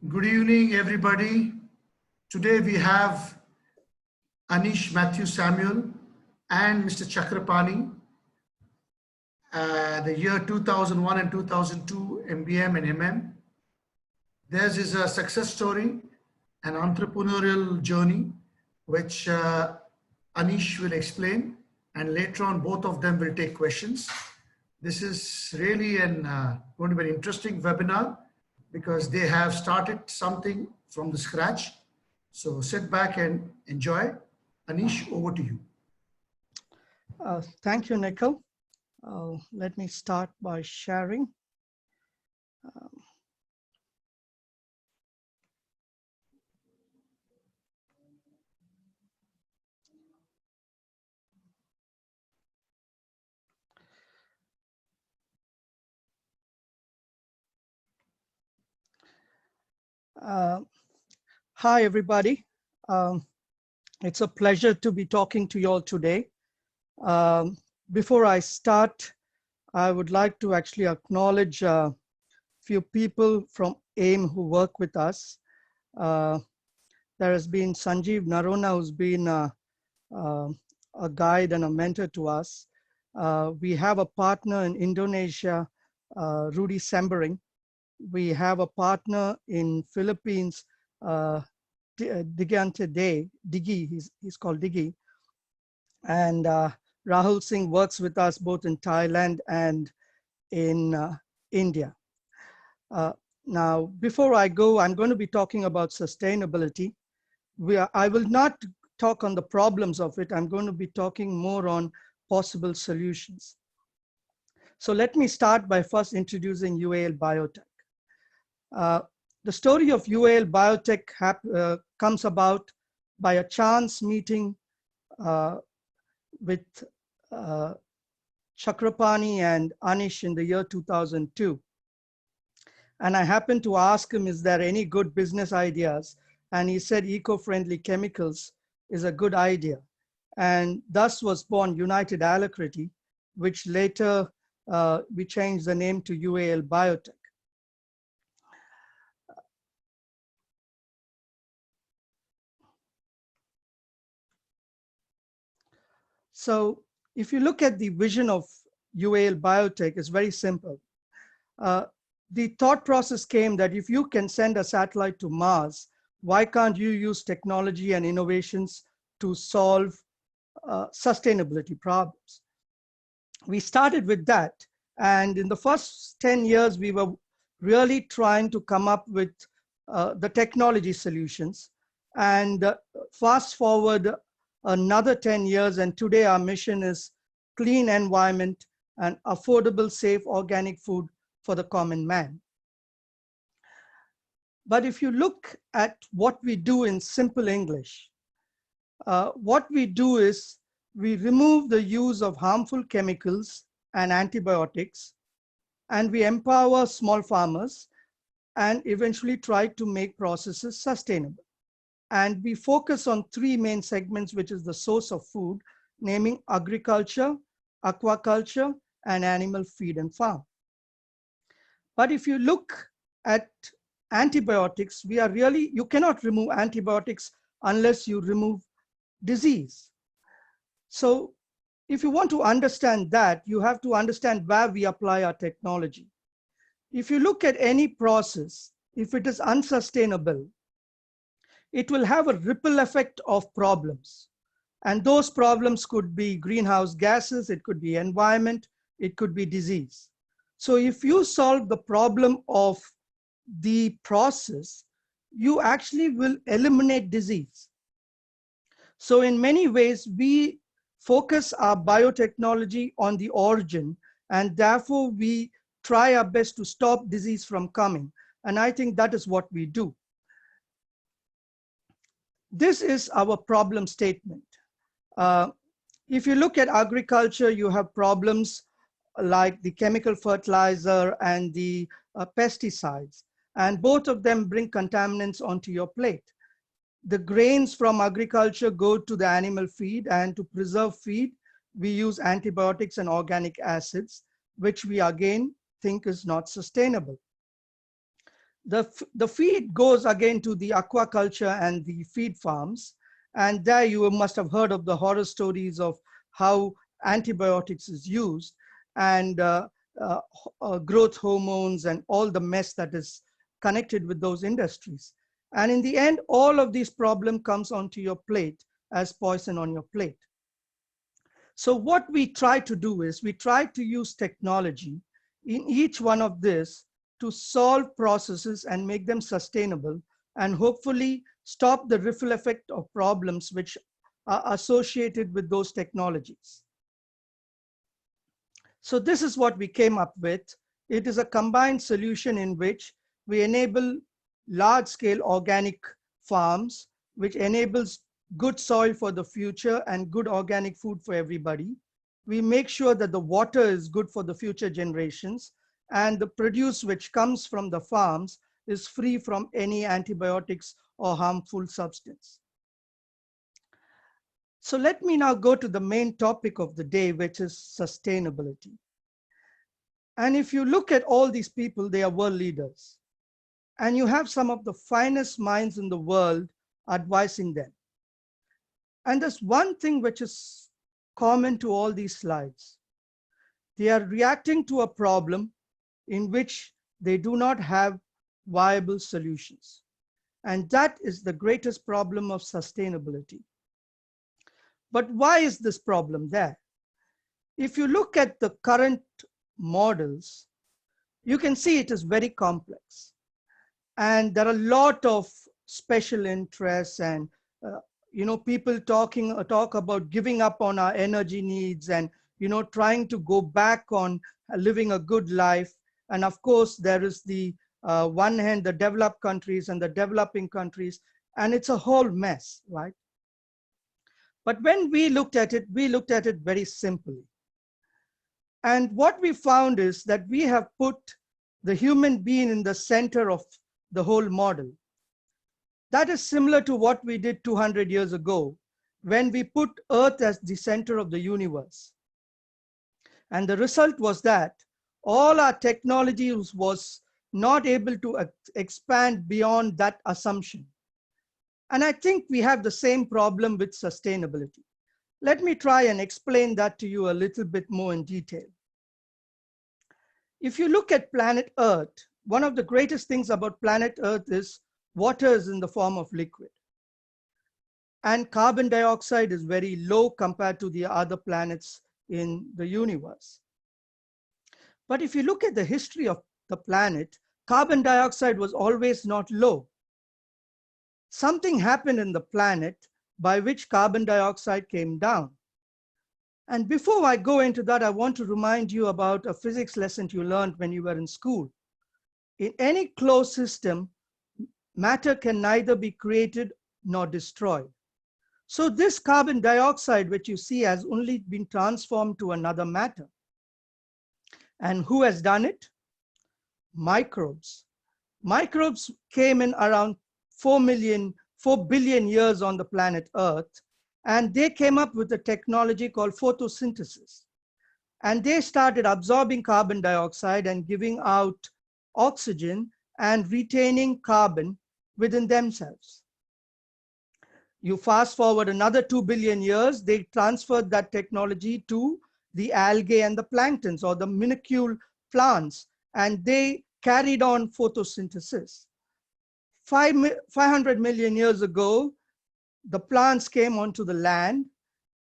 Good evening, everybody. Today we have Anish Mathew Samuel and Mr. Chakrapani, the year 2001 and 2002 MBM and MM. Theirs is a success story, an entrepreneurial journey, which Anish will explain, and later on both of them will take questions. This is really going to be an interesting webinar because they have started something from the scratch. So sit back and enjoy. Anish, over to you. Thank you, Nikhil. Let me start by sharing. Hi, everybody. It's a pleasure to be talking to you all today. Before I start, I would like to actually acknowledge a few people from AIM who work with us. There has been Sanjeev Narona, who's been a guide and a mentor to us. We have a partner in Indonesia, Rudy Sembering. We have a partner in Philippines, Digante Day, Diggy, he's called Diggy. And Rahul Singh works with us both in Thailand and in India. Now, before I go, I'm going to be talking about sustainability. I will not talk on the problems of it. I'm going to be talking more on possible solutions. So let me start by first introducing UAL Biotech. The story of UAL Biotech comes about by a chance meeting with Chakrapani and Anish in the year 2002. And I happened to ask him, is there any good business ideas? And he said eco-friendly chemicals is a good idea. And thus was born United Alacrity, which later we changed the name to UAL Biotech. So if you look at the vision of UAL Biotech, it's very simple. The thought process came that if you can send a satellite to Mars, why can't you use technology and innovations to solve sustainability problems? We started with that. And in the first 10 years, we were really trying to come up with the technology solutions. And fast forward another 10 years, and today our mission is clean environment and affordable, safe, organic food for the common man. But if you look at what we do in simple English, what we do is we remove the use of harmful chemicals and antibiotics, and we empower small farmers and eventually try to make processes sustainable. And we focus on three main segments, which is the source of food, naming agriculture, aquaculture, and animal feed and farm. But if you look at antibiotics, you cannot remove antibiotics unless you remove disease. So if you want to understand that, you have to understand where we apply our technology. If you look at any process, if it is unsustainable, it will have a ripple effect of problems. And those problems could be greenhouse gases, it could be environment, it could be disease. So if you solve the problem of the process, you actually will eliminate disease. So in many ways, we focus our biotechnology on the origin, and therefore we try our best to stop disease from coming. And I think that is what we do. This is our problem statement. If you look at agriculture, you have problems like the chemical fertilizer and the pesticides, and both of them bring contaminants onto your plate. The grains from agriculture go to the animal feed, and to preserve feed, we use antibiotics and organic acids, which we again think is not sustainable. The feed goes again to the aquaculture and the feed farms. And there you must have heard of the horror stories of how antibiotics is used, and growth hormones and all the mess that is connected with those industries. And in the end, all of these problems comes onto your plate as poison on your plate. So what we try to do is we try to use technology in each one of this to solve processes and make them sustainable, and hopefully stop the ripple effect of problems which are associated with those technologies. So this is what we came up with. It is a combined solution in which we enable large-scale organic farms, which enables good soil for the future and good organic food for everybody. We make sure that the water is good for the future generations, and the produce which comes from the farms is free from any antibiotics or harmful substance. So let me now go to the main topic of the day, which is sustainability. And if you look at all these people, they are world leaders. And you have some of the finest minds in the world advising them. And there's one thing which is common to all these slides. They are reacting to a problem in which they do not have viable solutions. And that is the greatest problem of sustainability. But why is this problem there? If you look at the current models, you can see it is very complex. And there are a lot of special interests and people talk about giving up on our energy needs and trying to go back on living a good life. And of course, there is the one hand, the developed countries and the developing countries, and it's a whole mess, right? But when we looked at it very simply. And what we found is that we have put the human being in the center of the whole model. That is similar to what we did 200 years ago when we put Earth as the center of the universe. And the result was that all our technology was not able to expand beyond that assumption. And I think we have the same problem with sustainability. Let me try and explain that to you a little bit more in detail. If you look at planet Earth, one of the greatest things about planet Earth is water is in the form of liquid. And carbon dioxide is very low compared to the other planets in the universe. But if you look at the history of the planet, carbon dioxide was always not low. Something happened in the planet by which carbon dioxide came down. And before I go into that, I want to remind you about a physics lesson you learned when you were in school. In any closed system, matter can neither be created nor destroyed. So this carbon dioxide, which you see, has only been transformed to another matter. And who has done it? Microbes. Microbes came in around 4 billion years on the planet Earth, and they came up with a technology called photosynthesis. And they started absorbing carbon dioxide and giving out oxygen and retaining carbon within themselves. You fast forward another 2 billion years, they transferred that technology to the algae and the planktons, or the minuscule plants, and they carried on photosynthesis. 500 million years ago, the plants came onto the land.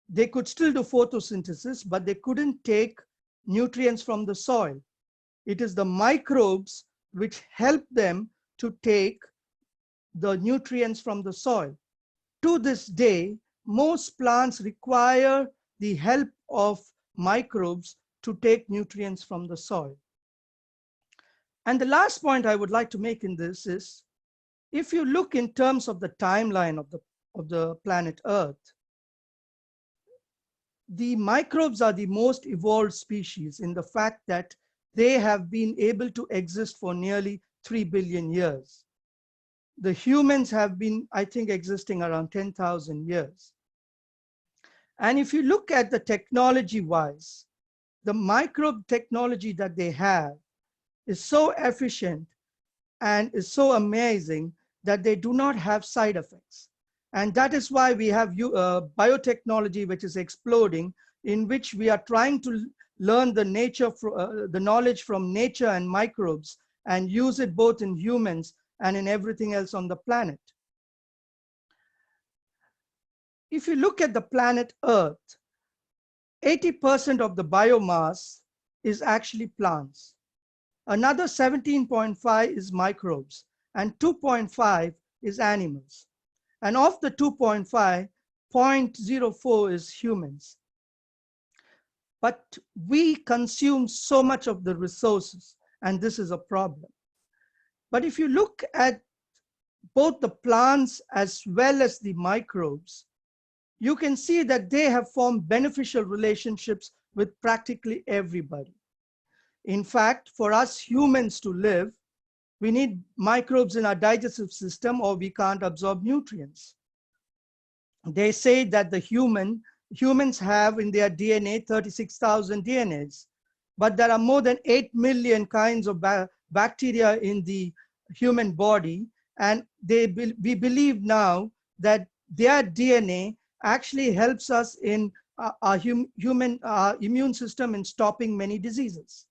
They could still do photosynthesis, but they couldn't take nutrients from the soil. It is the microbes which help them to take the nutrients from the soil. To this day, most plants require the help of microbes to take nutrients from the soil. And the last point I would like to make in this is, if you look in terms of the timeline of the planet Earth, the microbes are the most evolved species in the fact that they have been able to exist for nearly 3 billion years. The humans have been, I think, existing around 10,000 years. And if you look at the technology-wise, the microbe technology that they have is so efficient and is so amazing that they do not have side effects. And that is why we have biotechnology, which is exploding, in which we are trying to learn the the knowledge from nature and microbes and use it both in humans and in everything else on the planet. If you look at the planet Earth, 80% of the biomass is actually plants. Another 17.5 is microbes, and 2.5 is animals. And of the 2.5, 0.04 is humans. But we consume so much of the resources, and this is a problem. But if you look at both the plants as well as the microbes, you can see that they have formed beneficial relationships with practically everybody. In fact, for us humans to live, we need microbes in our digestive system or we can't absorb nutrients. They say that the humans have in their DNA 36,000 DNAs, but there are more than 8 million kinds of bacteria in the human body. And we believe now that their DNA actually helps us in our human immune system in stopping many diseases.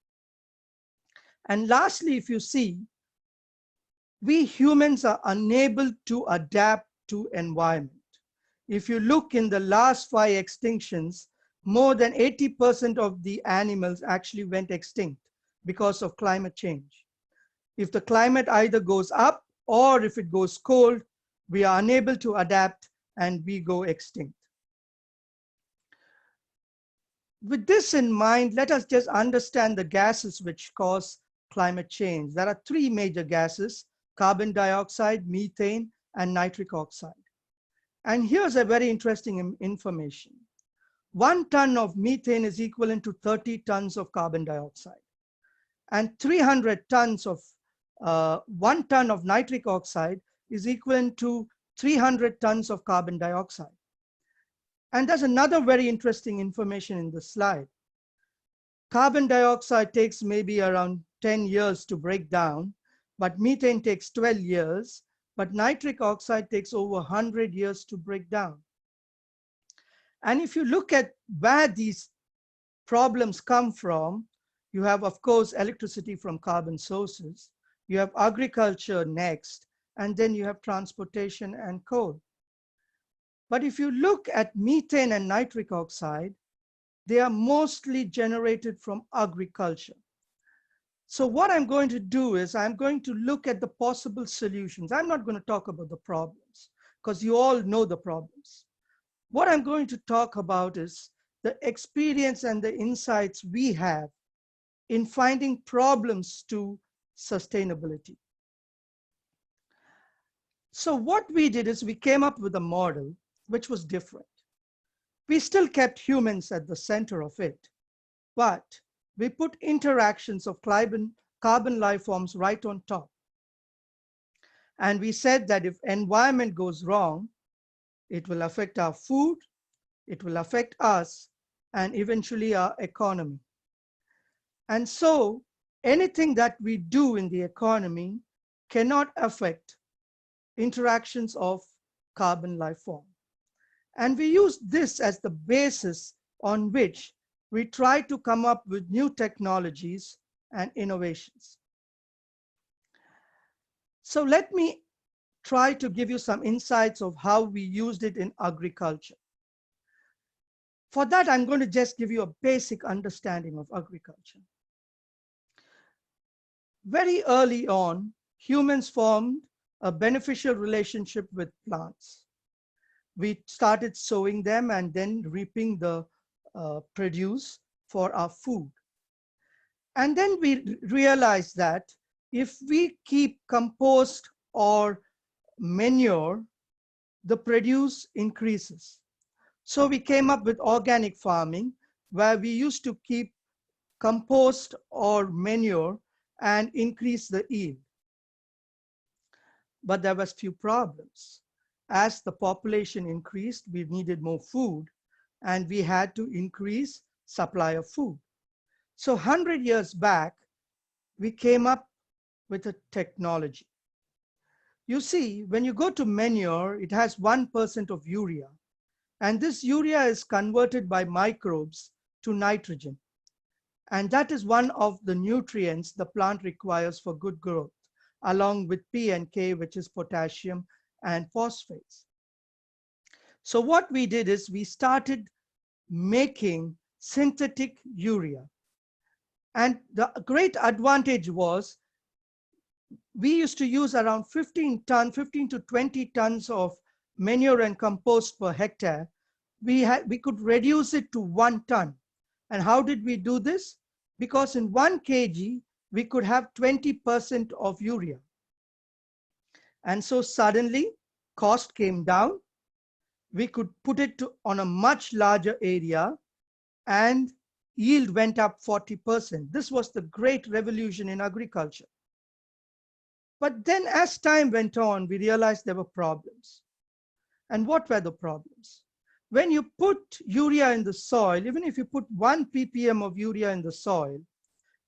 And lastly, if you see, we humans are unable to adapt to environment. If you look in the last 5 extinctions, more than 80% of the animals actually went extinct because of climate change. If the climate either goes up or if it goes cold, we are unable to adapt and we go extinct. With this in mind, let us just understand the gases which cause climate change. There are 3 major gases: carbon dioxide, methane, and nitric oxide. And here's a very interesting information. 1 ton of methane is equivalent to 30 tons of carbon dioxide. And 300 tons of 1 ton of nitric oxide is equivalent to 300 tons of carbon dioxide. And there's another very interesting information in the slide. Carbon dioxide takes maybe around 10 years to break down, but methane takes 12 years, but nitric oxide takes over 100 years to break down. And if you look at where these problems come from, you have, of course, electricity from carbon sources, you have agriculture next, and then you have transportation and coal. But if you look at methane and nitric oxide, they are mostly generated from agriculture. So what I'm going to do is I'm going to look at the possible solutions. I'm not going to talk about the problems because you all know the problems. What I'm going to talk about is the experience and the insights we have in finding problems to sustainability. So what we did is we came up with a model which was different. We still kept humans at the center of it, but we put interactions of carbon life forms right on top. And we said that if environment goes wrong, it will affect our food, it will affect us, and eventually our economy. And so anything that we do in the economy cannot affect interactions of carbon life form. And we use this as the basis on which we try to come up with new technologies and innovations. So let me try to give you some insights of how we used it in agriculture. For that, I'm going to just give you a basic understanding of agriculture. Very early on, humans formed a beneficial relationship with plants. We started sowing them and then reaping the produce for our food. And then we realized that if we keep compost or manure, the produce increases. So we came up with organic farming, where we used to keep compost or manure and increase the yield. But there was few problems. As the population increased, we needed more food, and we had to increase supply of food. So 100 years back, we came up with a technology. You see, when you go to manure, it has 1% of urea. And this urea is converted by microbes to nitrogen. And that is one of the nutrients the plant requires for good growth, along with P and K, which is potassium and phosphates. So what we did is we started making synthetic urea. And the great advantage was we used to use around 15 to 20 tons of manure and compost per hectare. We could reduce it to 1 ton. And how did we do this? Because in 1 kg, we could have 20% of urea. And so suddenly cost came down. We could put it on a much larger area and yield went up 40%. This was the great revolution in agriculture. But then as time went on, we realized there were problems. And what were the problems? When you put urea in the soil, even if you put 1 ppm of urea in the soil,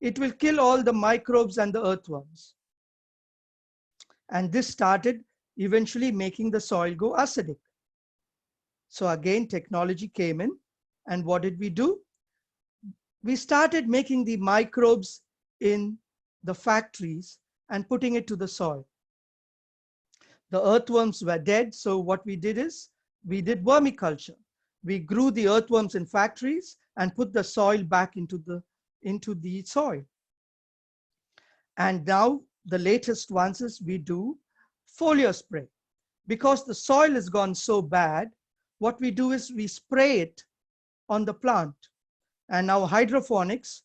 it will kill all the microbes and the earthworms. And this started eventually making the soil go acidic. So again, technology came in. And what did we do? We started making the microbes in the factories and putting it to the soil. The earthworms were dead. So what we did is we did vermiculture. We grew the earthworms in factories and put the soil back into the soil. And now the latest ones is we do foliar spray. Because the soil has gone so bad, what we do is we spray it on the plant. And now hydroponics,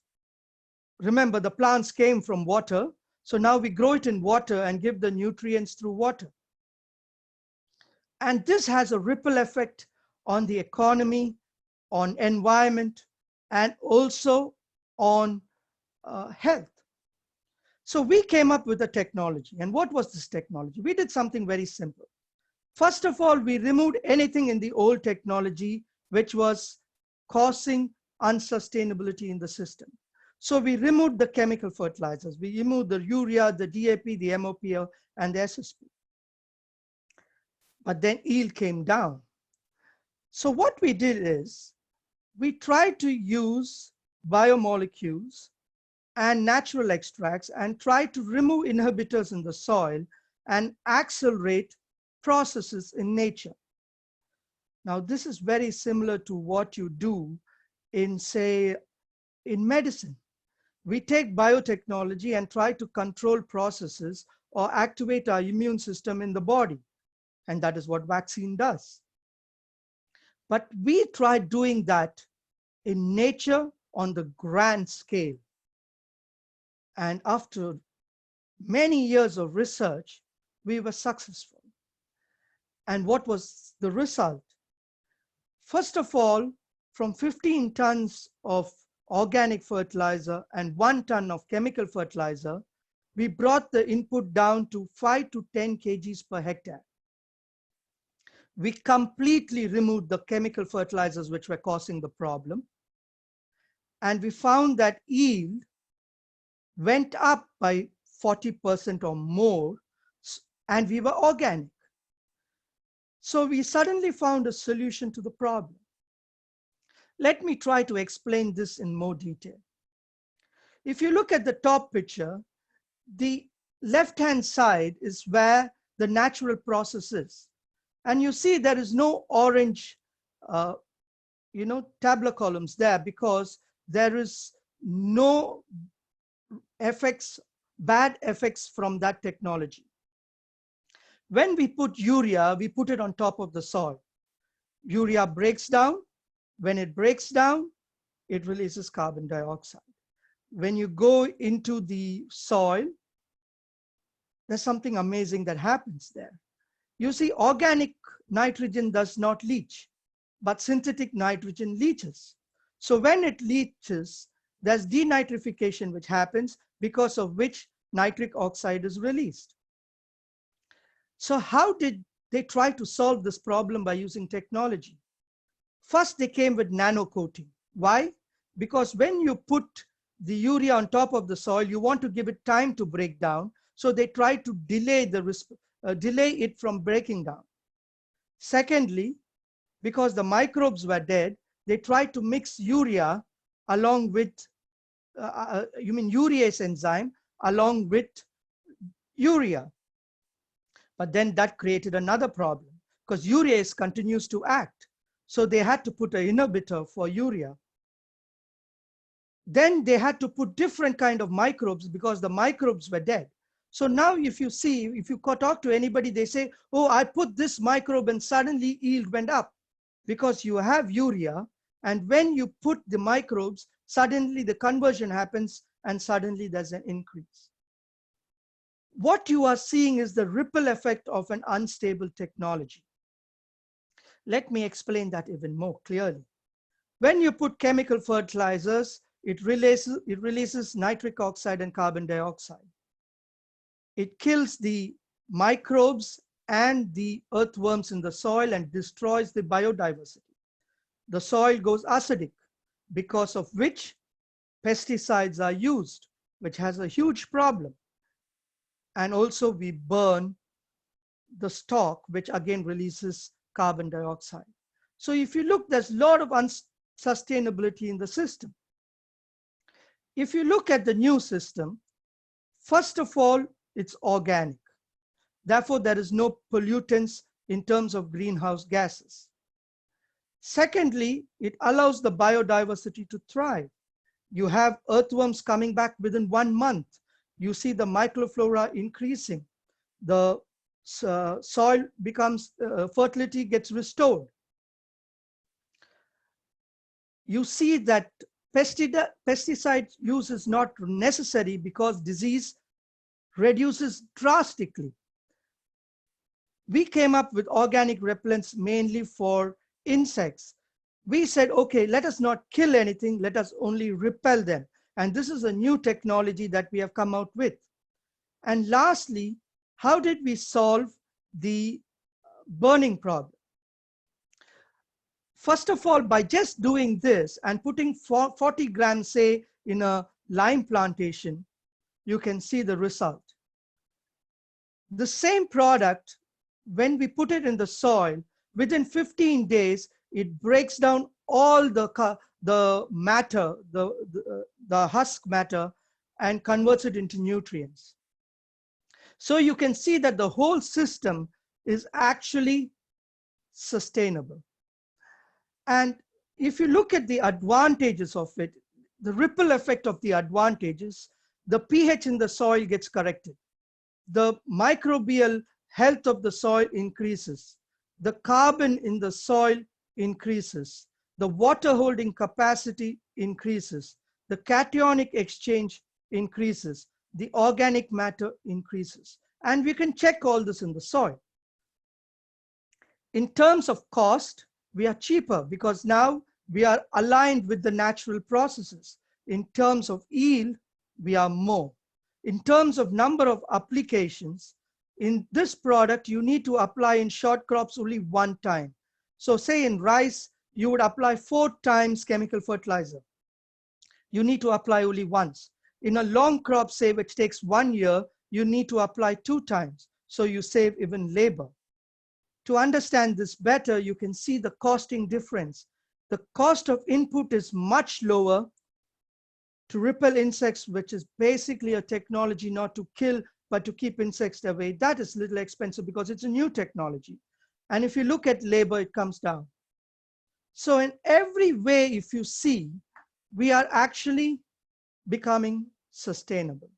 remember the plants came from water. So now we grow it in water and give the nutrients through water. And this has a ripple effect on the economy, on environment, and also on health. So we came up with a technology. And what was this technology? We did something very simple. First of all, we removed anything in the old technology which was causing unsustainability in the system. So we removed the chemical fertilizers. We removed the urea, the DAP, the MOP, and the SSP. But then yield came down. So what we did is we tried to use biomolecules and natural extracts and try to remove inhibitors in the soil and accelerate processes in nature. Now, this is very similar to what you do in, say, in medicine. We take biotechnology and try to control processes or activate our immune system in the body. And that is what vaccine does. But we tried doing that in nature on the grand scale. And after many years of research, we were successful. And what was the result? First of all, from 15 tons of organic fertilizer and 1 ton of chemical fertilizer, we brought the input down to 5 to 10 kgs per hectare. We completely removed the chemical fertilizers which were causing the problem. And we found that yield went up by 40% or more, and we were organic. So we suddenly found a solution to the problem. Let me try to explain this in more detail. If you look at the top picture, the left-hand side is where the natural process is. And you see there is no orange, tabular columns there because there is no effects, bad effects from that technology. When we put urea, we put it on top of the soil. Urea breaks down. When it breaks down, it releases carbon dioxide. When you go into the soil, there's something amazing that happens there. You see, organic nitrogen does not leach, but synthetic nitrogen leaches. So when it leaches, there's denitrification which happens, because of which nitric oxide is released. So how did they try to solve this problem by using technology? First, they came with nano coating. Why? Because when you put the urea on top of the soil, you want to give it time to break down. So they tried to delay delay it from breaking down. Secondly, because the microbes were dead, they tried to mix urea along with, urease enzyme along with urea. But then that created another problem because urease continues to act. So they had to put an inhibitor for urea. Then they had to put different kind of microbes because the microbes were dead. So now if you see, if you talk to anybody, they say, oh, I put this microbe and suddenly yield went up, because you have urea, and when you put the microbes, suddenly the conversion happens and suddenly there's an increase. What you are seeing is the ripple effect of an unstable technology. Let me explain that even more clearly. When you put chemical fertilizers, it releases nitric oxide and carbon dioxide. It kills the microbes and the earthworms in the soil and destroys the biodiversity. The soil goes acidic, because of which pesticides are used, which has a huge problem. And also we burn the stalk, which again releases carbon dioxide. So if you look, there's a lot of unsustainability in the system. If you look at the new system, first of all, it's organic. Therefore, there is no pollutants in terms of greenhouse gases. Secondly, it allows the biodiversity to thrive. You have earthworms coming back within 1 month. You see the microflora increasing. The soil becomes, fertility gets restored. You see that pesticide use is not necessary because disease reduces drastically. We came up with organic repellents mainly for insects. We said, okay, let us not kill anything, let us only repel them. And this is a new technology that we have come out with. And lastly, how did we solve the burning problem? First of all, by just doing this and putting 40 grams, say, in a lime plantation, you can see the result. The same product, when we put it in the soil, within 15 days, it breaks down all the matter, the husk matter, and converts it into nutrients. So you can see that the whole system is actually sustainable. And if you look at the advantages of it, the ripple effect of the advantages, the pH in the soil gets corrected. The microbial health of the soil increases. The carbon in the soil increases. The water holding capacity increases. The cationic exchange increases. The organic matter increases. And we can check all this in the soil. In terms of cost, we are cheaper because now we are aligned with the natural processes. In terms of yield, we are more. In terms of number of applications, in this product, you need to apply in short crops only 1 time. So say in rice, you would apply 4 times chemical fertilizer. You need to apply only once. In a long crop, say, which takes 1 year, you need to apply 2 times. So you save even labor. To understand this better, you can see the costing difference. The cost of input is much lower to repel insects, which is basically a technology not to kill, but to keep insects away. That is a little expensive because it's a new technology. And if you look at labor, it comes down. So in every way, if you see, we are actually becoming sustainable.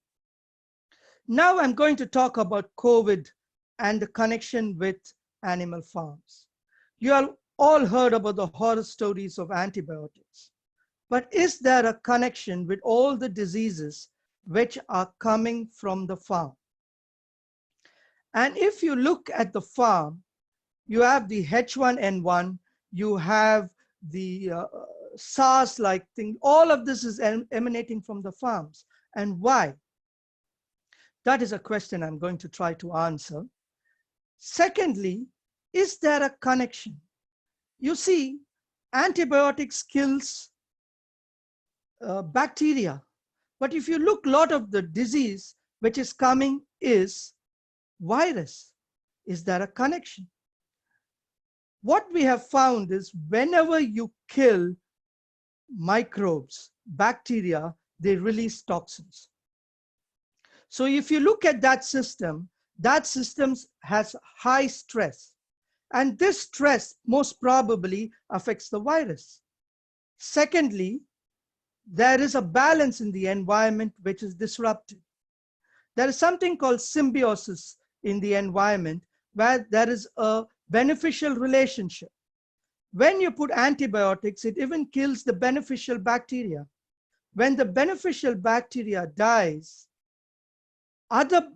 Now I'm going to talk about COVID and the connection with animal farms. You have all heard about the horror stories of antibiotics. But is there a connection with all the diseases which are coming from the farm? And if you look at the farm, you have the H1N1, you have the SARS-like thing. All of this is emanating from the farms. And why? That is a question I'm going to try to answer. Secondly, is there a connection? You see, antibiotics kills bacteria. But if you look, a lot of the disease which is coming is virus. Is there a connection? What we have found is whenever you kill microbes, bacteria, they release toxins. So if you look at that system has high stress. And this stress most probably affects the virus. Secondly, there is a balance in the environment which is disrupted. There is something called symbiosis in the environment where there is a beneficial relationship. When you put antibiotics, it even kills the beneficial bacteria. When the beneficial bacteria dies, other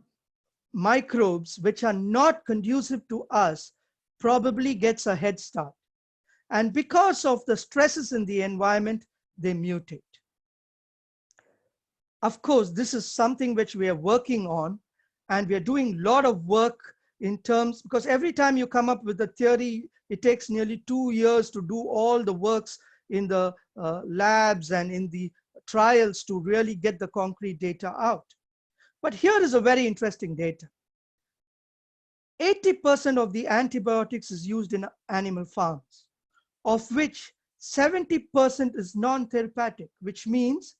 microbes which are not conducive to us probably gets a head start. And because of the stresses in the environment, they mutate. Of course, this is something which we are working on, and we are doing a lot of work in terms, because every time you come up with a theory, it takes nearly 2 years to do all the works in the labs and in the trials to really get the concrete data out. But here is a very interesting data. 80% of the antibiotics is used in animal farms, of which 70% is non-therapeutic, which means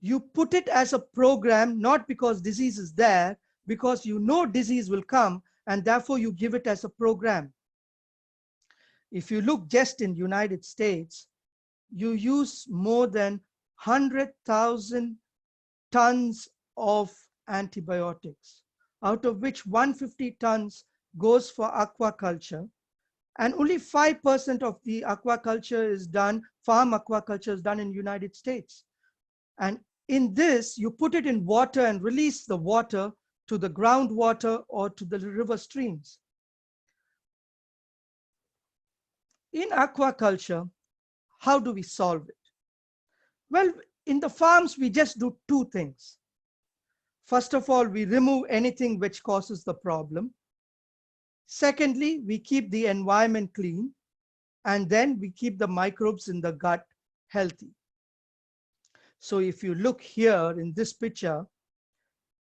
you put it as a program, not because disease is there, because you know disease will come, and therefore you give it as a program. If you look just in the United States, you use more than 100,000 tons of antibiotics, out of which 150 tons goes for aquaculture, and only 5% of the aquaculture is done, farm aquaculture is done in the United States. And in this, you put it in water and release the water to the groundwater or to the river streams. In aquaculture, how do we solve it? Well, in the farms, we just do two things. First of all, we remove anything which causes the problem. Secondly, we keep the environment clean, and then we keep the microbes in the gut healthy. So if you look here in this picture,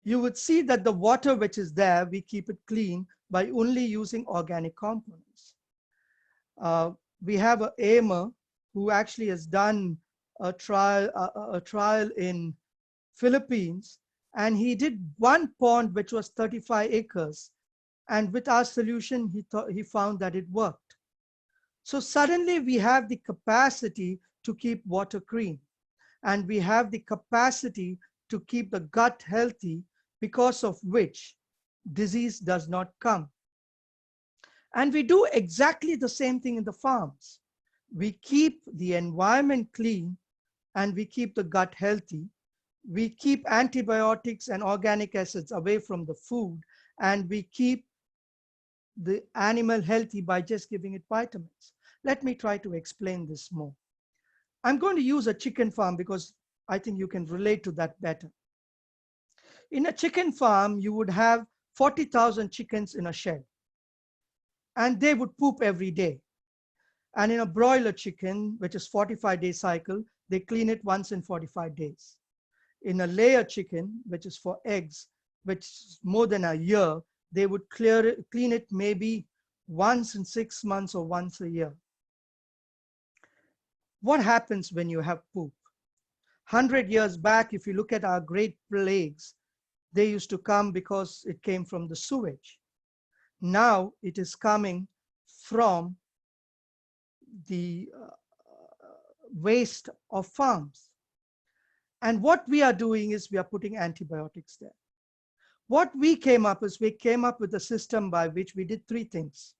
you would see that the water which is there, we keep it clean by only using organic components. We have an aimer who actually has done a trial in Philippines, and he did one pond which was 35 acres. And with our solution, he found that it worked. So suddenly we have the capacity to keep water clean, and we have the capacity to keep the gut healthy, because of which disease does not come. And we do exactly the same thing in the farms. We keep the environment clean and we keep the gut healthy. We keep antibiotics and organic acids away from the food, and we keep the animal healthy by just giving it vitamins. Let me try to explain this more. I'm going to use a chicken farm because I think you can relate to that better. In a chicken farm, you would have 40,000 chickens in a shed, and they would poop every day. And in a broiler chicken, which is 45-day cycle, they clean it once in 45 days. In a layer chicken, which is for eggs, which is more than a year, they would clean it maybe once in 6 months or once a year. What happens when you have poop? 100 years back, if you look at our great plagues, they used to come because it came from the sewage. Now it is coming from the waste of farms. And what we are doing is we are putting antibiotics there. What we came up with a system by which we did three things.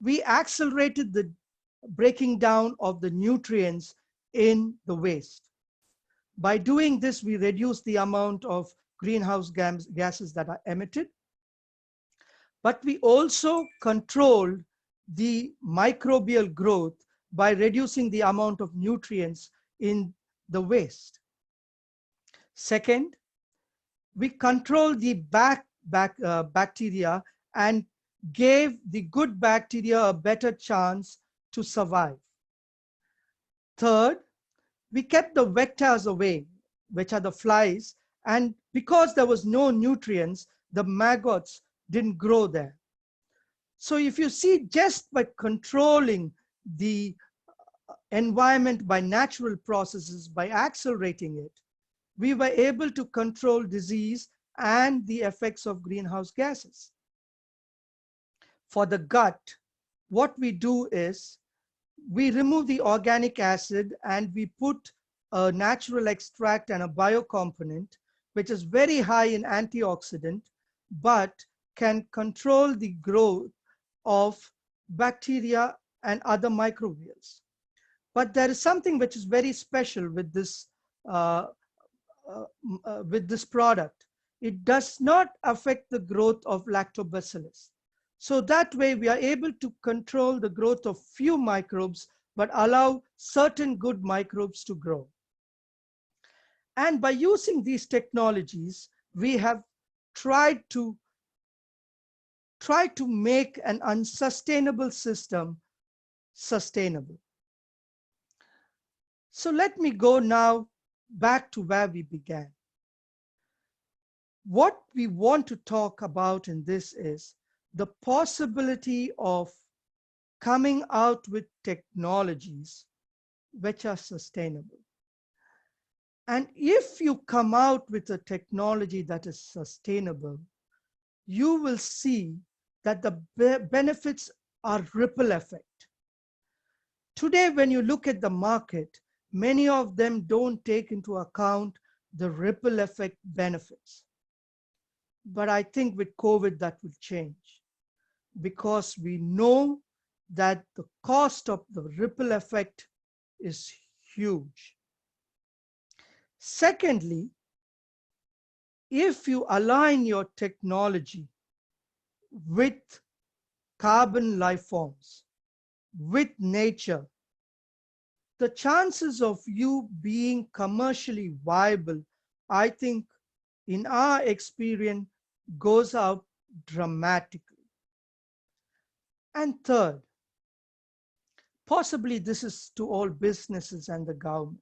We accelerated the breaking down of the nutrients in the waste. By doing this, we reduced the amount of greenhouse gases that are emitted. But we also controlled the microbial growth by reducing the amount of nutrients in the waste. Second, we controlled the bacteria and gave the good bacteria a better chance to survive. Third, we kept the vectors away, which are the flies, And because there was no nutrients, the maggots didn't grow there. So if you see, just by controlling the environment by natural processes, by accelerating it, we were able to control disease and the effects of greenhouse gases. For the gut, what we do is we remove the organic acid and we put a natural extract and a biocomponent, which is very high in antioxidant, but can control the growth of bacteria and other microbials. But there is something which is very special with this product. It does not affect the growth of lactobacillus. So that way we are able to control the growth of few microbes, but allow certain good microbes to grow. And by using these technologies, we have tried to make an unsustainable system sustainable. So let me go now back to where we began. What we want to talk about in this is the possibility of coming out with technologies which are sustainable. And if you come out with a technology that is sustainable, you will see that the benefits are ripple effect. Today, when you look at the market, many of them don't take into account the ripple effect benefits. But I think with COVID, that will change, because we know that the cost of the ripple effect is huge. Secondly, if you align your technology with carbon life forms, with nature, the chances of you being commercially viable, I think, in our experience, goes up dramatically. And third, possibly this is to all businesses and the government.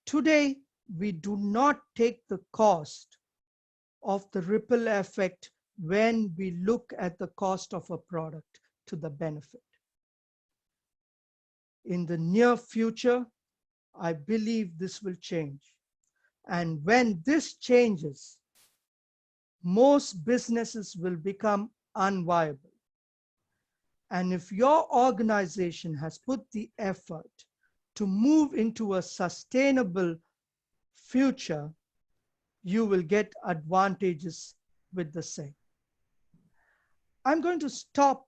Today, we do not take the cost of the ripple effect when we look at the cost of a product to the benefit. In the near future, I believe this will change. And when this changes, most businesses will become unviable. And if your organization has put the effort to move into a sustainable future, you will get advantages with the same. I'm going to stop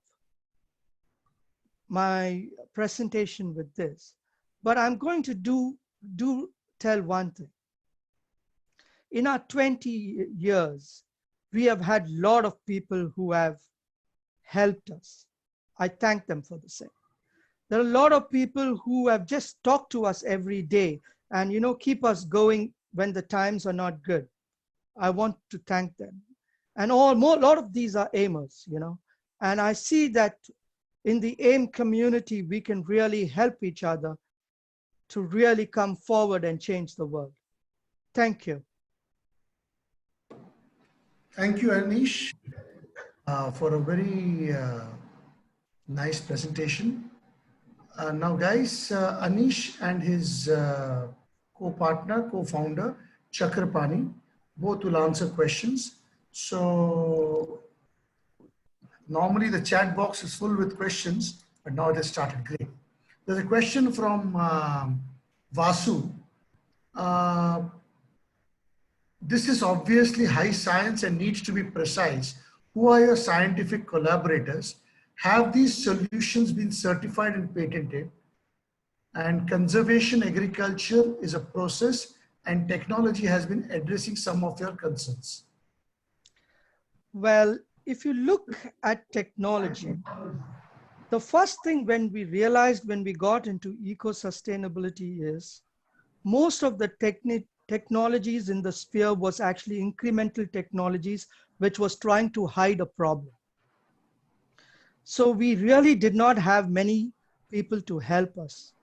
my presentation with this, but I'm going to tell one thing. In our 20 years, we have had a lot of people who have helped us. I thank them for the same. There are a lot of people who have just talked to us every day and, you know, keep us going when the times are not good. I want to thank them. And a lot of these are aimers, you know, and I see that in the AIM community, we can really help each other to really come forward and change the world. Thank you. Thank you, Anish, for a very nice presentation. Now, guys, Anish and his co-partner, co-founder, Chakrapani, both will answer questions. So normally the chat box is full with questions, but now it has started. Great. There's a question from Vasu. This is obviously high science and needs to be precise. Who are your scientific collaborators? Have these solutions been certified and patented? And conservation agriculture is a process, and technology has been addressing some of your concerns. Well, if you look at technology, the first thing when we realized when we got into eco-sustainability is most of the technologies in the sphere was actually incremental technologies, which was trying to hide a problem. So we really did not have many people to help us.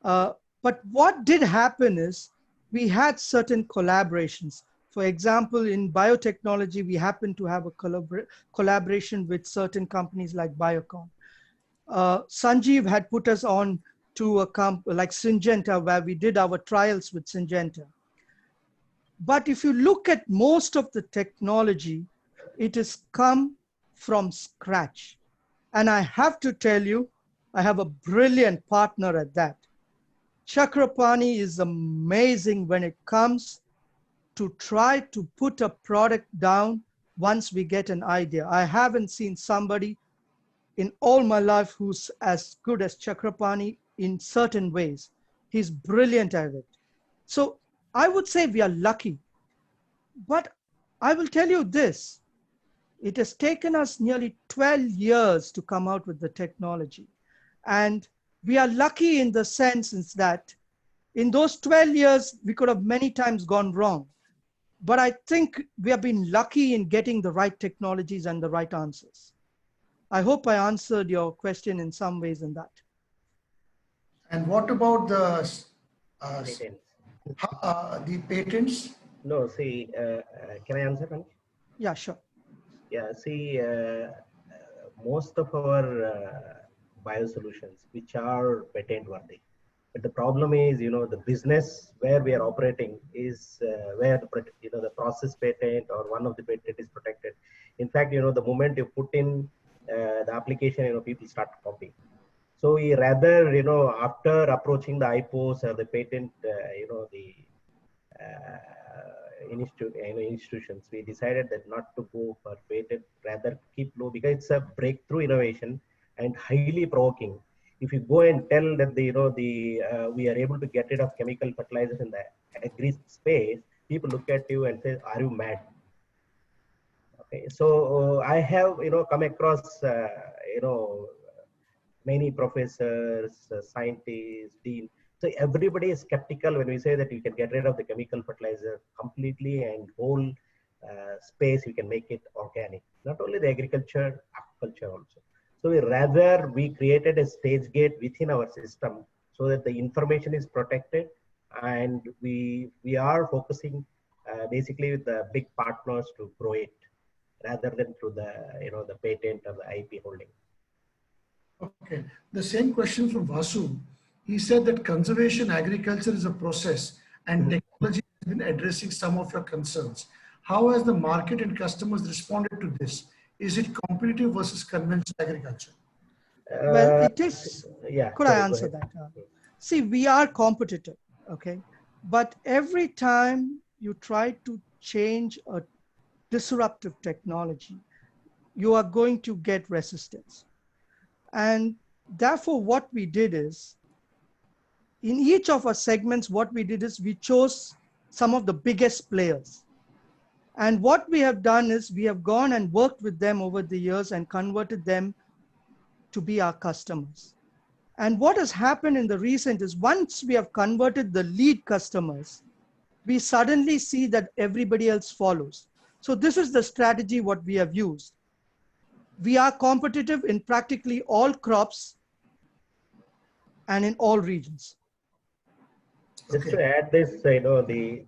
But what did happen is we had certain collaborations. For example, in biotechnology, we happen to have a collaboration with certain companies like Biocon. Sanjeev had put us on to a company like Syngenta, where we did our trials with Syngenta. But if you look at most of the technology, it has come from scratch. And I have to tell you, I have a brilliant partner at that. Chakrapani is amazing when it comes to try to put a product down once we get an idea. I haven't seen somebody in all my life who's as good as Chakrapani in certain ways. He's brilliant at it. So I would say we are lucky. But I will tell you this, it has taken us nearly 12 years to come out with the technology. And we are lucky in the sense that in those 12 years, we could have many times gone wrong. But I think we have been lucky in getting the right technologies and the right answers. I hope I answered your question in some ways in that. And what about Patents. the patents? No, see, can I answer, Anish? Yeah, sure. Yeah, see, most of our biosolutions, which are patent worthy, but the problem is, the business where we are operating is where the process patent or one of the patent is protected. In fact, the moment you put in the application, people start copying. So we rather, after approaching the IPOs or the patent, the institutions, we decided that not to go for patent, rather keep low, because it's a breakthrough innovation and highly provoking. If you go and tell that we are able to get rid of chemical fertilizers in the agri space, people look at you and say, "Are you mad?" Okay, so I have come across many professors, scientists, dean. So everybody is skeptical when we say that you can get rid of the chemical fertilizer completely and whole space, you can make it organic. Not only the agriculture, aquaculture also. So we created a stage gate within our system so that the information is protected, and we are focusing basically with the big partners to grow it rather than through the the patent or the IP holding. Okay, the same question from Vasu. He said that conservation agriculture is a process and technology has been addressing some of your concerns. How has the market and customers responded to this? Is it competitive versus conventional agriculture? Well, it is. Yeah. Could I answer that? See, we are competitive, okay? But every time you try to change a disruptive technology, you are going to get resistance. And therefore, what we did is, in each of our segments, what we did is we chose some of the biggest players. And what we have done is we have gone and worked with them over the years and converted them to be our customers. And what has happened in the recent is once we have converted the lead customers, we suddenly see that everybody else follows. So this is the strategy what we have used. We are competitive in practically all crops and in all regions. Just to add this,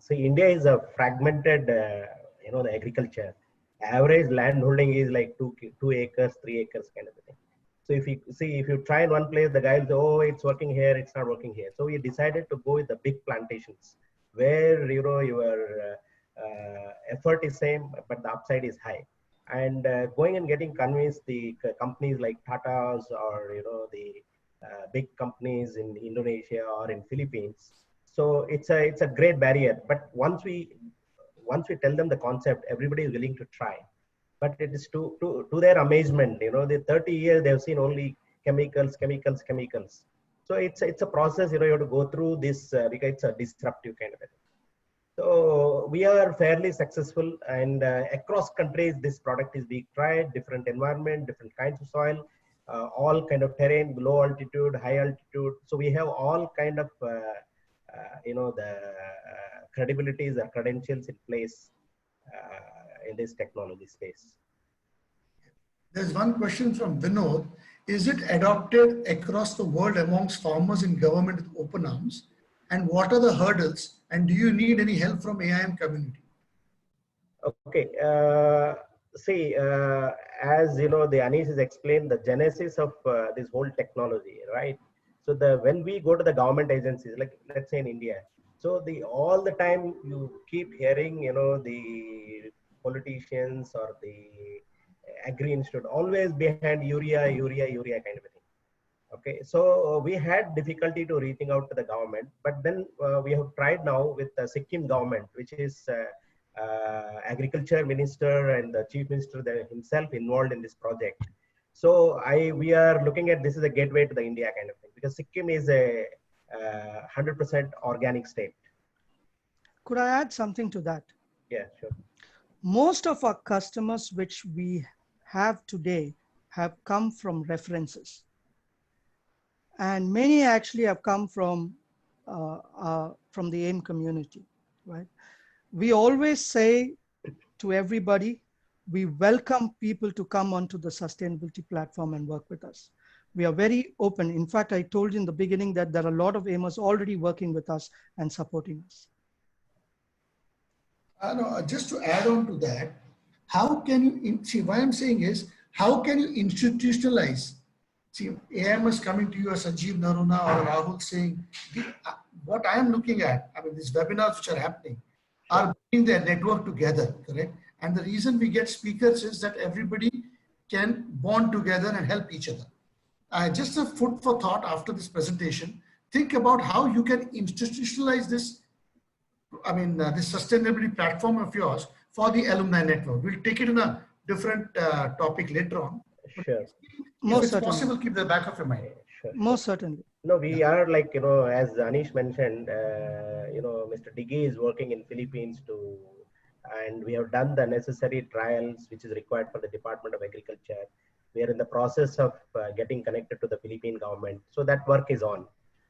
India is a fragmented, the agriculture. Average land holding is like 2 acres, 3 acres kind of a thing. So if you try in one place, the guy will say, "Oh, it's working here, it's not working here." So we decided to go with the big plantations where your effort is same, but the upside is high. And going and getting convinced the companies like Tata's or the big companies in Indonesia or in Philippines. So it's a great barrier. But once we tell them the concept, everybody is willing to try. But it is to their amazement, the 30 years they've seen only chemicals. So it's a process, you have to go through this because it's a disruptive kind of a thing. So we are fairly successful, and across countries, this product is being tried, different environment, different kinds of soil, all kind of terrain, low altitude, high altitude. So we have all kind of, the credibilities or credentials in place in this technology space. There's one question from Vinod. Is it adopted across the world amongst farmers and government with open arms? And what are the hurdles And do you need any help from AIM community? Okay. See, as you know, the Anish has explained the genesis of this whole technology, right? So when we go to the government agencies, like let's say in India, so all the time you keep hearing, the politicians or the agri institute always behind urea, urea, urea kind of a thing. Okay, so we had difficulty to reaching out to the government, but then we have tried now with the Sikkim government, which is agriculture minister and the chief minister himself involved in this project. So we are looking at this as a gateway to the India kind of thing, because Sikkim is a 100% organic state. Could I add something to that? Yeah, sure. Most of our customers which we have today have come from references. And many actually have come from the AIM community, right? We always say to everybody, we welcome people to come onto the sustainability platform and work with us. We are very open. In fact, I told you in the beginning that there are a lot of AIMers already working with us and supporting us. No, just to add on to that, how can you, see, why I'm saying is, how can you institutionalize? See, AM is coming to you as Sanjeev Naruna or Rahul saying, what I am looking at, I mean, these webinars which are happening are bringing their network together, correct? And the reason we get speakers is that everybody can bond together and help each other. Just a food for thought after this presentation, think about how you can institutionalize this, I mean, this sustainability platform of yours for the Alumni Network. We'll take it in a different topic later on. Sure. If it's possible, keep the back of your mind. Sure. Most certainly. No, we are like, as Anish mentioned, Mr. Diggy is working in Philippines and we have done the necessary trials which is required for the Department of Agriculture. We are in the process of getting connected to the Philippine government. So that work is on.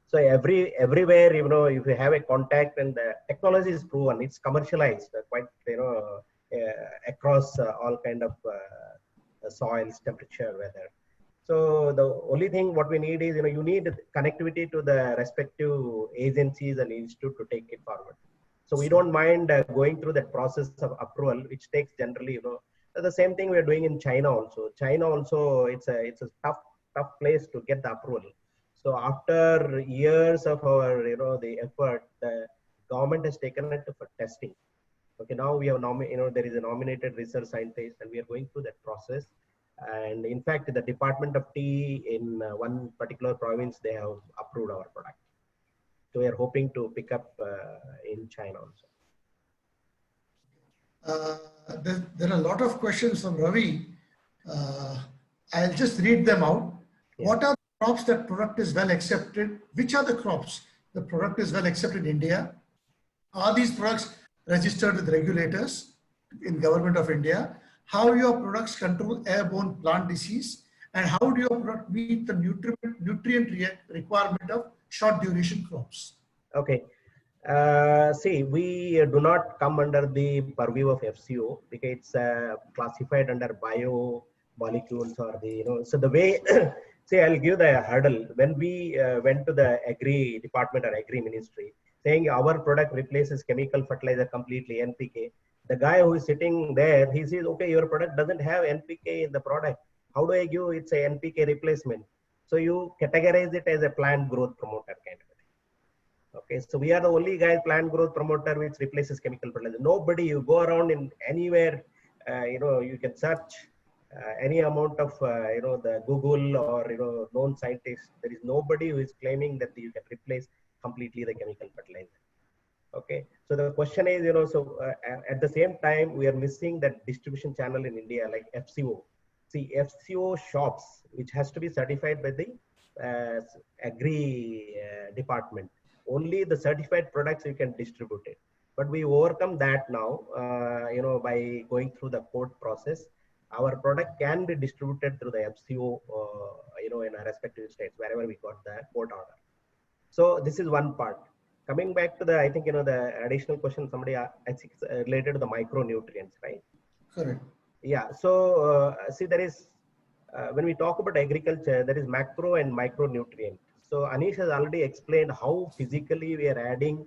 So everywhere, if you have a contact and the technology is proven, it's commercialized quite, across all kind of soils, temperature, weather. So the only thing what we need is, you need connectivity to the respective agencies and institute to take it forward. So we don't mind going through that process of approval, which takes generally, the same thing we're doing in China also. China also, it's a tough place to get the approval. So after years of our, the effort, the government has taken it for testing. Okay, now we have there is a nominated research scientist, and we are going through that process. And in fact, the Department of Tea in one particular province, they have approved our product. So we are hoping to pick up in China also. There are a lot of questions from Ravi. I'll just read them out. Yeah. What are the crops that product is well accepted? Which are the crops the product is well accepted in India? Are these products registered with regulators in Government of India? How your products control airborne plant disease? And how do your product meet the nutrient requirement of short duration crops? Okay. See, we do not come under the purview of FCO because it's classified under bio molecules or so the way, see, I'll give the hurdle. When we went to the agri department or agri ministry saying our product replaces chemical fertilizer completely, NPK, the guy who is sitting there, he says, okay, your product doesn't have NPK in the product. How do I give it's a NPK replacement? So you categorize it as a plant growth promoter kind of thing. Okay, so we are the only guy plant growth promoter which replaces chemical fertilizer. Nobody, you go around in anywhere, you can search any amount of, the Google or, known scientists. There is nobody who is claiming that you can replace completely the chemical fertilizer. Okay, so the question is, at the same time, we are missing that distribution channel in India, like FCO. See, FCO shops, which has to be certified by the agri department. Only the certified products you can distribute it. But we overcome that now, by going through the court process. Our product can be distributed through the FCO, in our respective states, wherever we got the court order. So this is one part. Coming back to I think, the additional question somebody asked, I think it's related to the micronutrients, right? Correct. Yeah. So see, there is, when we talk about agriculture, there is macro and micronutrient. So Anish has already explained how physically we are adding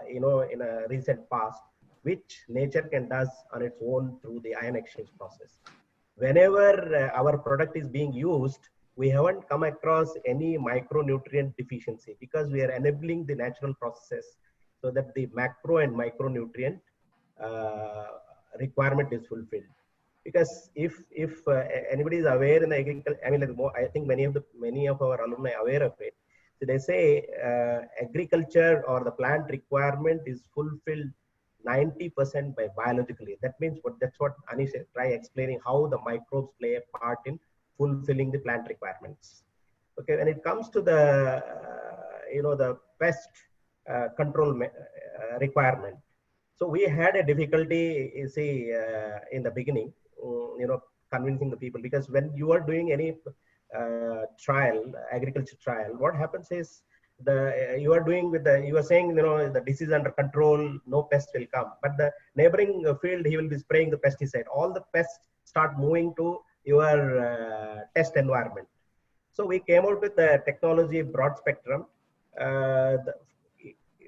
in a recent past, which nature can does on its own through the ion exchange process. Whenever our product is being used, we haven't come across any micronutrient deficiency because we are enabling the natural processes so that the macro and micronutrient requirement is fulfilled. Because if anybody is aware in the agriculture, I mean, like I think many of our alumni are aware of it. So they say agriculture or the plant requirement is fulfilled 90% by biologically. That means that's what Anish said. Try explaining how the microbes play a part in fulfilling the plant requirements. Okay, when it comes to the the pest control requirement, so we had a difficulty, you see, in the beginning, convincing the people, because when you are doing any agriculture trial, what happens is you are saying, the disease under control, no pest will come, but the neighboring field, he will be spraying the pesticide. All the pests start moving to your test environment. So we came out with the technology broad spectrum.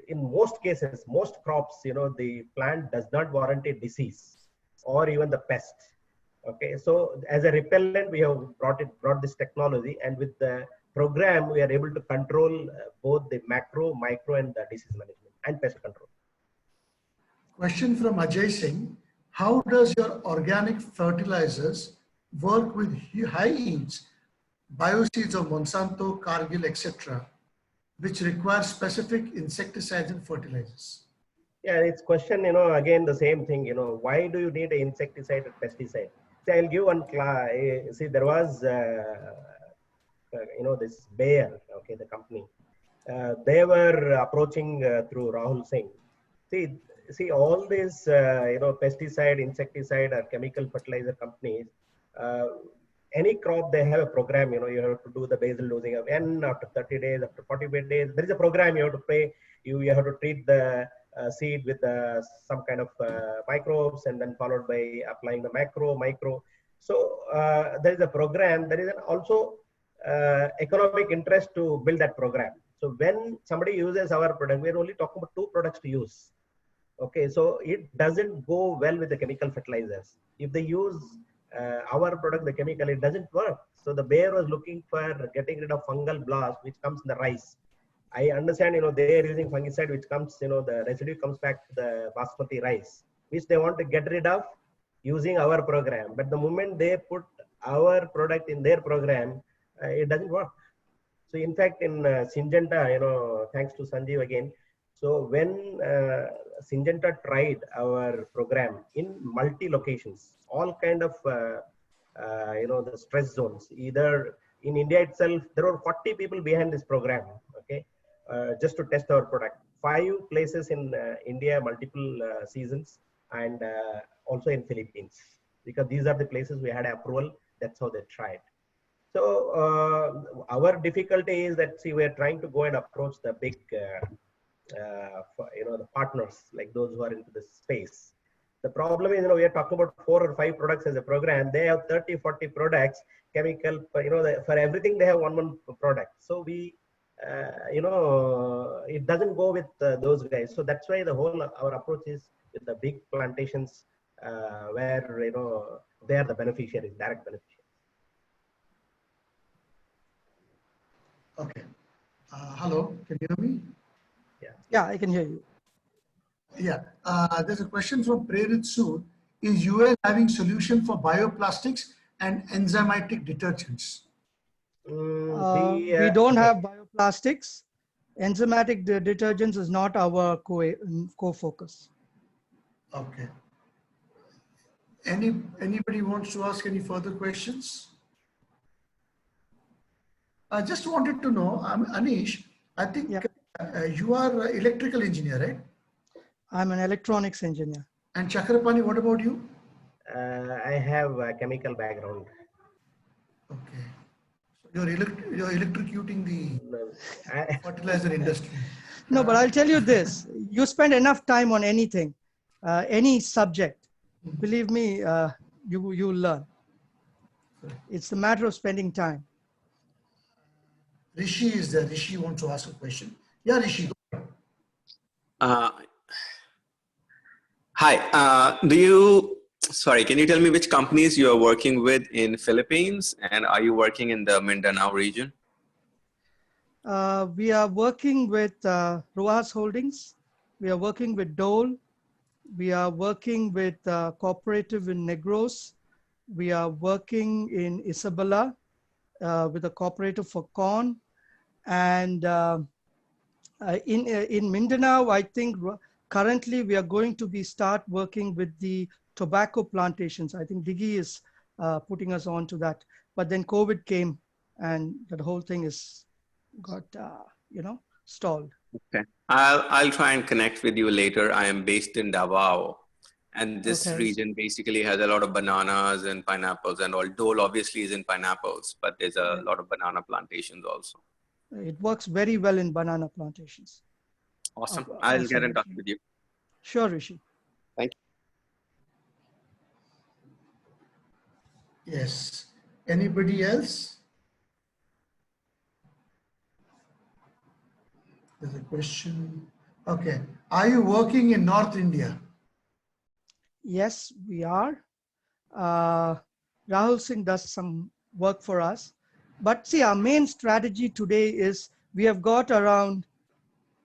In most cases, most crops, the plant does not warrant a disease or even the pest. Okay, so as a repellent, we have brought this technology, and with the program, we are able to control both the macro, micro, and the disease management and pest control. Question from Ajay Singh. How does your organic fertilizers work with high yields, bioseeds of Monsanto, Cargill, etc., which require specific insecticides and fertilizers? Yeah, it's question, again, the same thing, why do you need an insecticide or pesticide? So I'll give one, see, there was, this Bayer, okay, the company, they were approaching through Rahul Singh. See, all these, pesticide, insecticide or chemical fertilizer companies, any crop, they have a program, you have to do the basal dosing of N after 30 days, after 45 days. There is a program you have to pay. You have to treat the seed with some kind of microbes, and then followed by applying the macro, micro. So there is a program. There is also economic interest to build that program. So when somebody uses our product, we're only talking about 2 products to use. Okay, so it doesn't go well with the chemical fertilizers. If they use our product, the chemical, it doesn't work. So the Bayer was looking for getting rid of fungal blast, which comes in the rice. I understand, they are using fungicide, which comes, the residue comes back to the basmati rice, which they want to get rid of using our program. But the moment they put our product in their program, it doesn't work. So in fact, in Syngenta, thanks to Sanjeev again. So when Syngenta tried our program in multi locations, all kind of, the stress zones, either in India itself, there were 40 people behind this program, okay, just to test our product. 5 places in India, multiple seasons, and also in Philippines, because these are the places we had approval. That's how they tried. So our difficulty is that, see, we're trying to go and approach the big, the partners, like those who are into this space. The problem is, we are talking about 4 or 5 products as a program. They have 30, 40 products, chemical, for everything they have one product. So we, it doesn't go with those guys. So that's why our approach is with the big plantations where, they are the beneficiaries, direct beneficiaries. Okay. Hello, can you hear me? Yeah, I can hear you. Yeah. There's a question from Prerit Sood. Is US having solution for bioplastics and enzymatic detergents? We don't have bioplastics. Enzymatic detergents is not our core focus. Okay. Anybody wants to ask any further questions? I just wanted to know, Anish, I think you are an electrical engineer, right? I'm an electronics engineer. And Chakrapani, what about you? I have a chemical background. Okay. So you're electrocuting the fertilizer industry. No, but I'll tell you this. You spend enough time on anything, any subject. Believe me, you'll learn. It's a matter of spending time. Rishi is there. Rishi wants to ask a question. Yeah, Rishi. Uh, Hi. Sorry, can you tell me which companies you are working with in Philippines, and are you working in the Mindanao region? We are working with Rojas Holdings. We are working with Dole. We are working with cooperative in Negros. We are working in Isabela with a cooperative for corn. And in Mindanao, I think currently we are going to start working with the tobacco plantations. I think Diggy is putting us on to that. But then COVID came and that whole thing got, stalled. Okay. I'll try and connect with you later. I am based in Davao, and this Okay. region basically has a lot of bananas and pineapples and all. Dole obviously is in pineapples, but there's a lot of banana plantations also. It works very well in banana plantations. Awesome. I'll get in Absolutely. touch with you. Sure, Rishi. Thank you. Yes. Anybody else? There's a question. Okay. Are you working in North India? Yes, we are. Rahul Singh does some work for us. But see, our main strategy today is we have got around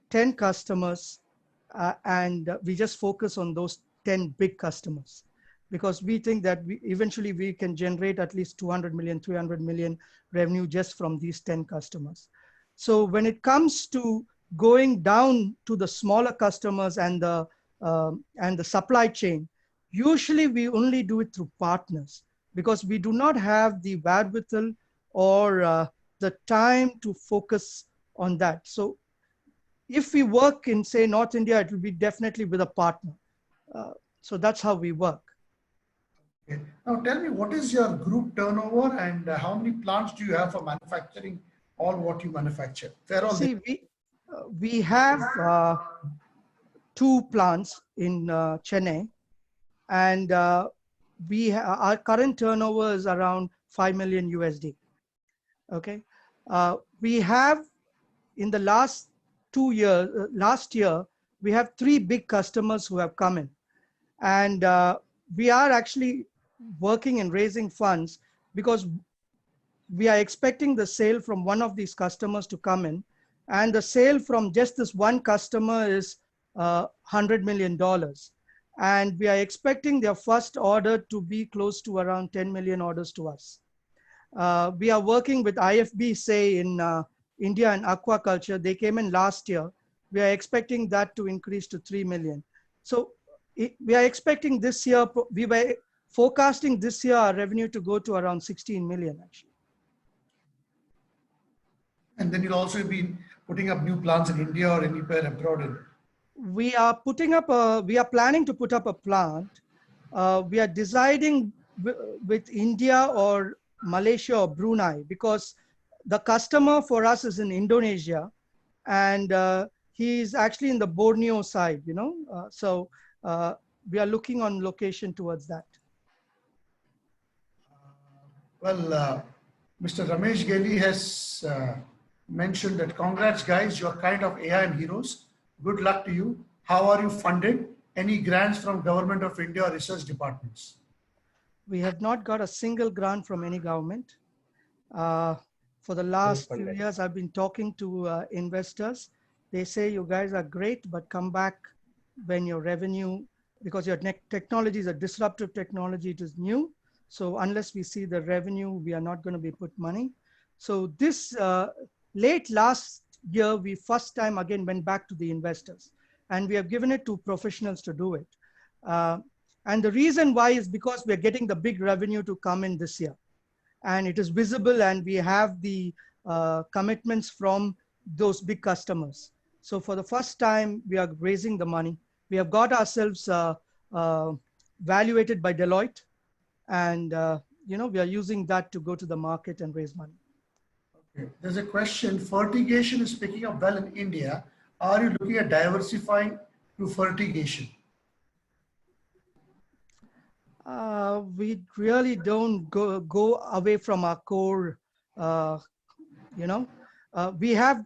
10 customers and we just focus on those 10 big customers because we think that eventually we can generate at least 200 million, 300 million revenue just from these 10 customers. So when it comes to going down to the smaller customers and the supply chain, usually we only do it through partners because we do not have the wherewithal or the time to focus on that. So if we work in, say, North India, it will be definitely with a partner. So that's how we work. Okay. Now tell me, what is your group turnover and how many plants do you have for manufacturing all what you manufacture? See, we have 2 plants in Chennai, and our current turnover is around 5 million USD. Okay, we have in the last 2 years, last year, we have 3 big customers who have come in, and we are actually working and raising funds because we are expecting the sale from one of these customers to come in, and the sale from just this one customer is $100 million. And we are expecting their first order to be close to around 10 million orders to us. We are working with IFB, say in India and aquaculture. They came in last year. We are expecting that to increase to 3 million. So we are expecting this year, we were forecasting this year our revenue to go to around 16 million actually. And then you'll also be putting up new plants in India or anywhere abroad. We are planning to put up a plant. We are deciding with India or Malaysia or Brunei because the customer for us is in Indonesia and he's actually in the Borneo side, so we are looking on location towards that. Well, Mr. Ramesh Geli has mentioned that congrats guys, you're kind of AIM heroes. Good luck to you. How are you funded? Any grants from Government of India or research departments? We have not got a single grant from any government. For the last few years, I've been talking to investors. They say, you guys are great, but come back when your revenue, because your technology is a disruptive technology, it is new. So unless we see the revenue, we are not going to be put money. So this late last year, we first time again went back to the investors and we have given it to professionals to do it. And the reason why is because we're getting the big revenue to come in this year. And it is visible and we have the commitments from those big customers. So for the first time, we are raising the money. We have got ourselves valuated by Deloitte. And we are using that to go to the market and raise money. Okay. There's a question, fertigation is picking up well in India. Are you looking at diversifying to fertigation? We really don't go away from our core, we have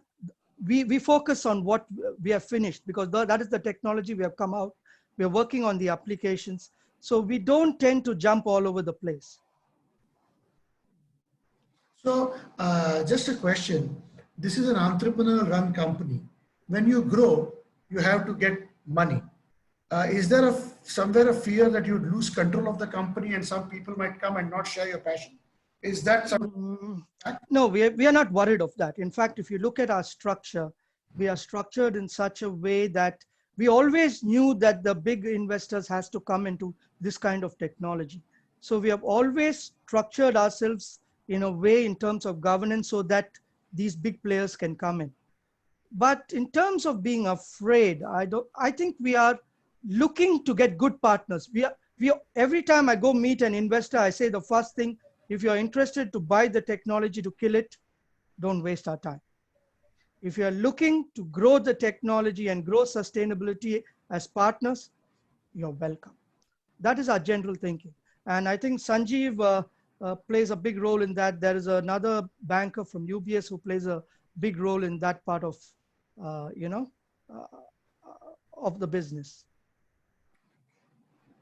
we focus on what we have finished, because that is the technology we have come out. We are working on the applications. So we don't tend to jump all over the place. So just a question. This is an entrepreneur-run company. When you grow, you have to get money. Is there somewhere a fear that you'd lose control of the company and some people might come and not share your passion? Is that something? No, we are not worried of that. In fact, if you look at our structure, we are structured in such a way that we always knew that the big investors has to come into this kind of technology. So we have always structured ourselves in a way in terms of governance so that these big players can come in. But in terms of being afraid, I think we are looking to get good partners. Every time I go meet an investor, I say the first thing, if you're interested to buy the technology to kill it, don't waste our time. If you're looking to grow the technology and grow sustainability as partners, you're welcome. That is our general thinking. And I think Sanjeev plays a big role in that. There is another banker from UBS who plays a big role in that part of, of the business.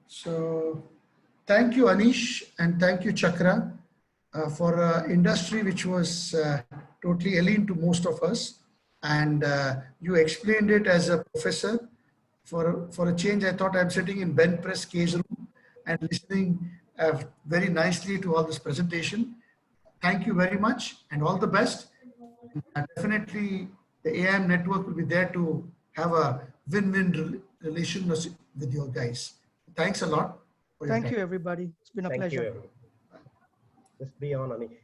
So thank you, Anish, and thank you, Chakra, for an industry which was totally alien to most of us. And you explained it as a professor. For a change, I thought I'm sitting in Ben Press cage room and listening very nicely to all this presentation. Thank you very much and all the best. Definitely the AIM network will be there to have a win-win relation with your guys. Thanks a lot. Thank you, everybody. It's been a pleasure. Thank you. Just be on, Anish.